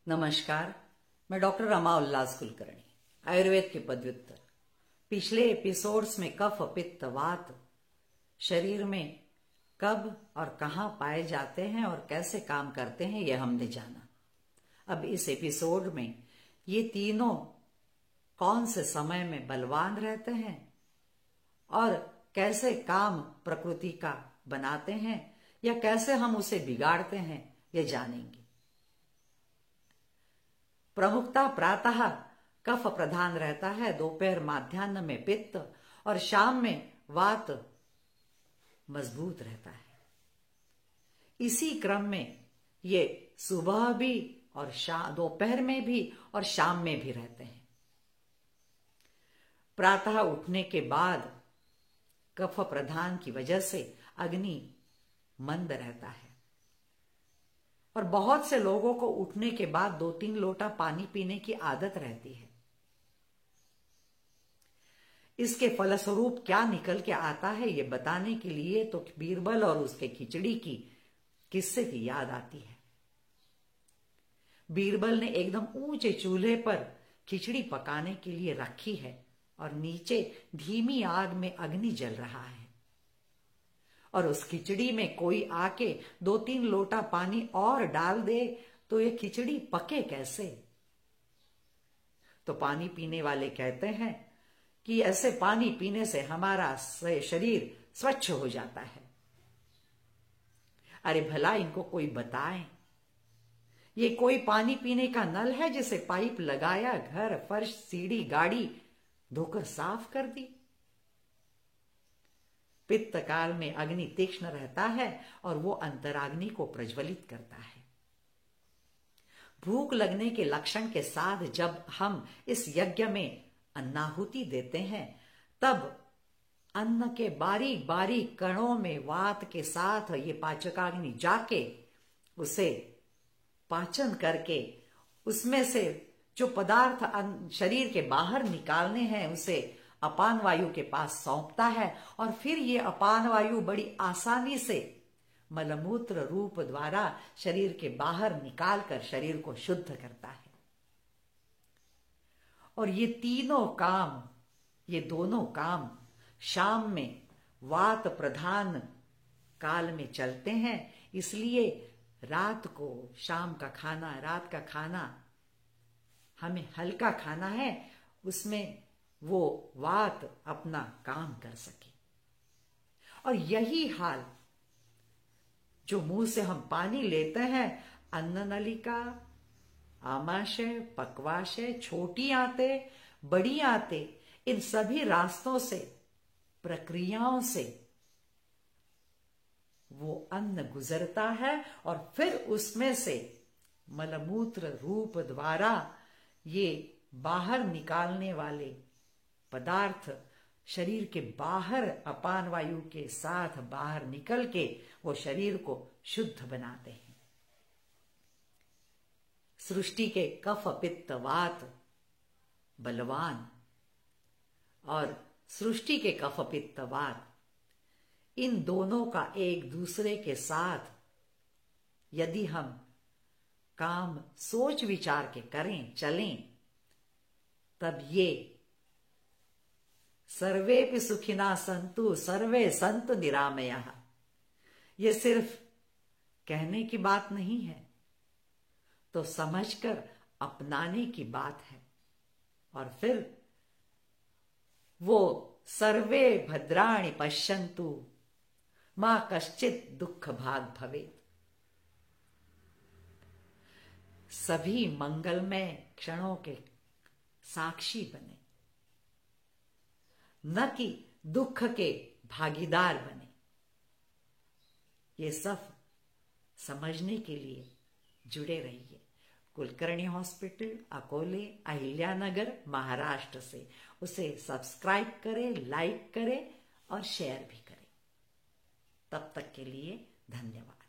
नमस्कार, मैं डॉक्टर रमा उल्लास कुलकर्णी, आयुर्वेद के पदव्युत्तर। पिछले एपिसोड्स में कफ, पित्त, वात शरीर में कब और कहाँ पाए जाते हैं और कैसे काम करते हैं, यह हमने जाना। अब इस एपिसोड में ये तीनों कौन से समय में बलवान रहते हैं और कैसे काम प्रकृति का बनाते हैं या कैसे हम उसे बिगाड़ते हैं, ये जानेंगे। प्रमुखता प्रातः कफ प्रधान रहता है, दोपहर माध्याह्न में पित्त और शाम में वात मजबूत रहता है। इसी क्रम में ये सुबह भी और दोपहर में भी और शाम में भी रहते हैं। प्रातः उठने के बाद कफ प्रधान की वजह से अग्नि मंद रहता है और बहुत से लोगों को उठने के बाद 2-3 लोटा पानी पीने की आदत रहती है। इसके फलस्वरूप क्या निकल के आता है, ये बताने के लिए तो बीरबल और उसके खिचड़ी की किस्से की याद आती है। बीरबल ने एकदम ऊंचे चूल्हे पर खिचड़ी पकाने के लिए रखी है और नीचे धीमी आग में अग्नि जल रहा है और उस खिचड़ी में कोई आके 2-3 लोटा पानी और डाल दे तो ये खिचड़ी पके कैसे। तो पानी पीने वाले कहते हैं कि ऐसे पानी पीने से हमारा शरीर स्वच्छ हो जाता है। अरे भला इनको कोई बताए, ये कोई पानी पीने का नल है जिसे पाइप लगाया, घर फर्श सीढ़ी गाड़ी धोकर साफ कर दी। पित्त काल में अग्नि तीक्ष्ण रहता है और वो अंतराग्नि को प्रज्वलित करता है। भूख लगने के लक्षण के साथ जब हम इस यज्ञ में अन्नाहुति देते हैं, तब अन्न के बारीक बारीक कणों में वात के साथ ये पाचकाग्नि जाके उसे पाचन करके उसमें से जो पदार्थ शरीर के बाहर निकालने हैं उसे अपान वायु के पास सौंपता है और फिर ये अपान वायु बड़ी आसानी से मलमूत्र रूप द्वारा शरीर के बाहर निकालकर शरीर को शुद्ध करता है। और ये दोनों काम शाम में वात प्रधान काल में चलते हैं। इसलिए रात का खाना हमें हल्का खाना है, उसमें वो वात अपना काम कर सके। और यही हाल जो मुंह से हम पानी लेते हैं, अन्न नलिका, आमाशय, पक्वाशय, छोटी आंतें, बड़ी आंतें, इन सभी रास्तों से, प्रक्रियाओं से वो अन्न गुजरता है और फिर उसमें से मलमूत्र रूप द्वारा ये बाहर निकालने वाले पदार्थ शरीर के बाहर अपान वायु के साथ बाहर निकल के वो शरीर को शुद्ध बनाते हैं। सृष्टि के कफ, पित्त, वात बलवान और सृष्टि के कफ, पित्त, वात, इन दोनों का एक दूसरे के साथ यदि हम काम सोच विचार के करें, चलें, तब ये सर्वेपि सुखिना सन्तु सर्वे सन्तु निरामयाः, ये सिर्फ कहने की बात नहीं है, तो समझकर अपनाने की बात है। और फिर वो सर्वे भद्राणि पश्यन्तु मा कश्चित् दुःख भाग् भवेत्, सभी मंगलमय क्षणों के साक्षी बने, न कि दुख के भागीदार बने। ये सब समझने के लिए जुड़े रहिए। कुलकर्णी हॉस्पिटल, अकोले, अहिल्यानगर, महाराष्ट्र से उसे सब्सक्राइब करें, लाइक करें और शेयर भी करें। तब तक के लिए धन्यवाद।